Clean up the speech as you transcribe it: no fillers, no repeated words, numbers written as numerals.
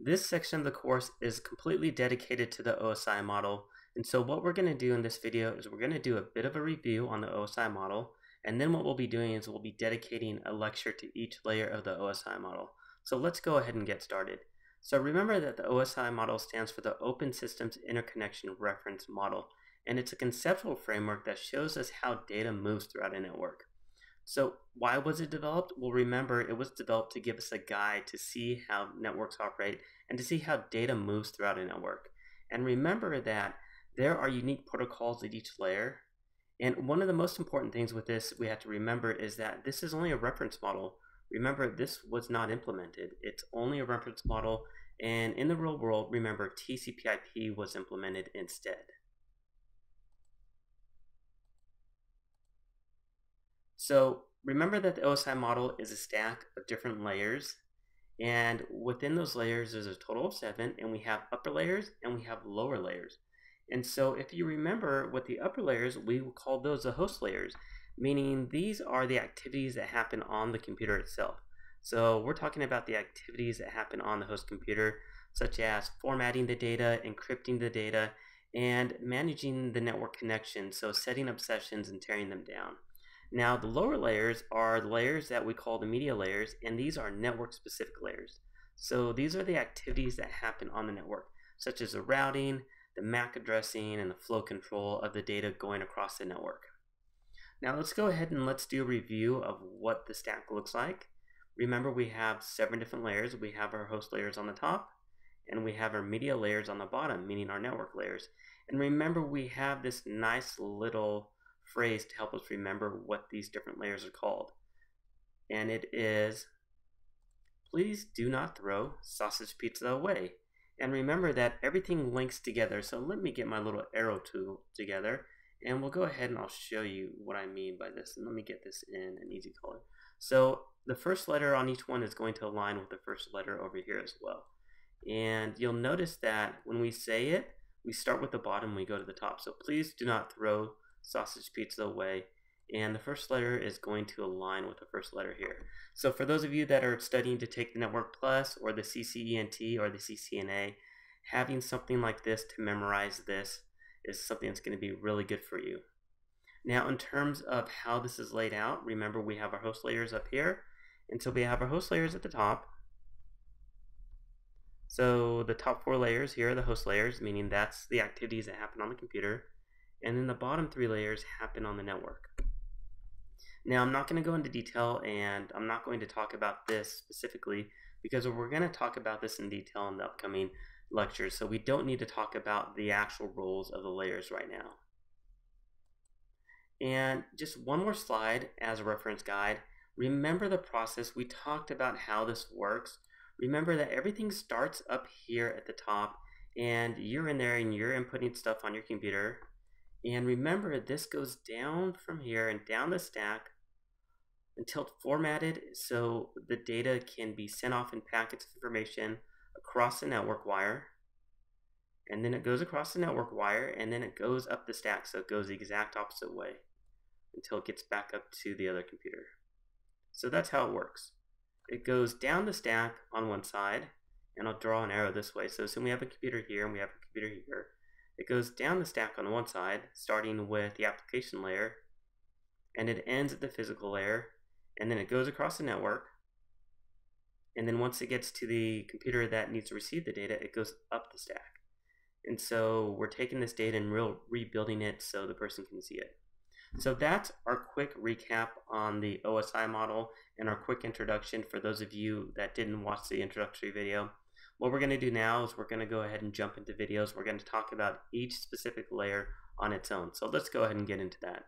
This section of the course is completely dedicated to the OSI model, and so what we're going to do in this video is we're going to do a bit of a review on the OSI model, and then what we'll be doing is we'll be dedicating a lecture to each layer of the OSI model. So let's go ahead and get started. So remember that the OSI model stands for the Open Systems Interconnection Reference Model, and it's a conceptual framework that shows us how data moves throughout a network. So why was it developed? Well, remember, it was developed to give us a guide to see how networks operate and to see how data moves throughout a network. And remember that there are unique protocols at each layer. And one of the most important things with this we have to remember is that this is only a reference model. Remember, this was not implemented. It's only a reference model. And in the real world, remember, TCP/IP was implemented instead. So remember that the OSI model is a stack of different layers, and within those layers there's a total of 7, and we have upper layers and we have lower layers. And so if you remember with the upper layers, we will call those the host layers, meaning these are the activities that happen on the computer itself. So we're talking about the activities that happen on the host computer, such as formatting the data, encrypting the data, and managing the network connection, so setting up sessions and tearing them down. Now, the lower layers are the layers that we call the media layers, and these are network-specific layers. So these are the activities that happen on the network, such as the routing, the MAC addressing, and the flow control of the data going across the network. Now, let's go ahead and let's do a review of what the stack looks like. Remember, we have 7 different layers. We have our host layers on the top, and we have our media layers on the bottom, meaning our network layers. And remember, we have this nice little phrase to help us remember what these different layers are called, and it is, please do not throw sausage pizza away. And remember that everything links together. So let me get my little arrow tool together, and we'll go ahead and I'll show you what I mean by this. And let me get this in an easy color. So the first letter on each one is going to align with the first letter over here as well. And you'll notice that when we say it, we start with the bottom, we go to the top. So please do not throw sausage pizza away, and the first letter is going to align with the first letter here. So for those of you that are studying to take the Network Plus or the CCENT or the CCNA, having something like this to memorize this is something that's going to be really good for you. Now, in terms of how this is laid out, remember we have our host layers up here, and so we have our host layers at the top. So the top 4 layers here are the host layers, meaning that's the activities that happen on the computer. And then the bottom 3 layers happen on the network. Now, I'm not going to go into detail, and I'm not going to talk about this specifically because we're going to talk about this in detail in the upcoming lectures, so we don't need to talk about the actual roles of the layers right now. And just one more slide as a reference guide. Remember the process. We talked about how this works. Remember that everything starts up here at the top, and you're in there and you're inputting stuff on your computer. And remember, this goes down from here and down the stack until it's formatted so the data can be sent off in packets of information across the network wire. And then it goes across the network wire, and then it goes up the stack, so it goes the exact opposite way until it gets back up to the other computer. So that's how it works. It goes down the stack on one side, and I'll draw an arrow this way. So assume we have a computer here and we have a computer here. It goes down the stack on one side, starting with the application layer, and it ends at the physical layer, and then it goes across the network, and then once it gets to the computer that needs to receive the data, it goes up the stack. And so we're taking this data and rebuilding it so the person can see it. So that's our quick recap on the OSI model and our quick introduction for those of you that didn't watch the introductory video. What we're going to do now is we're going to go ahead and jump into videos. We're going to talk about each specific layer on its own. So let's go ahead and get into that.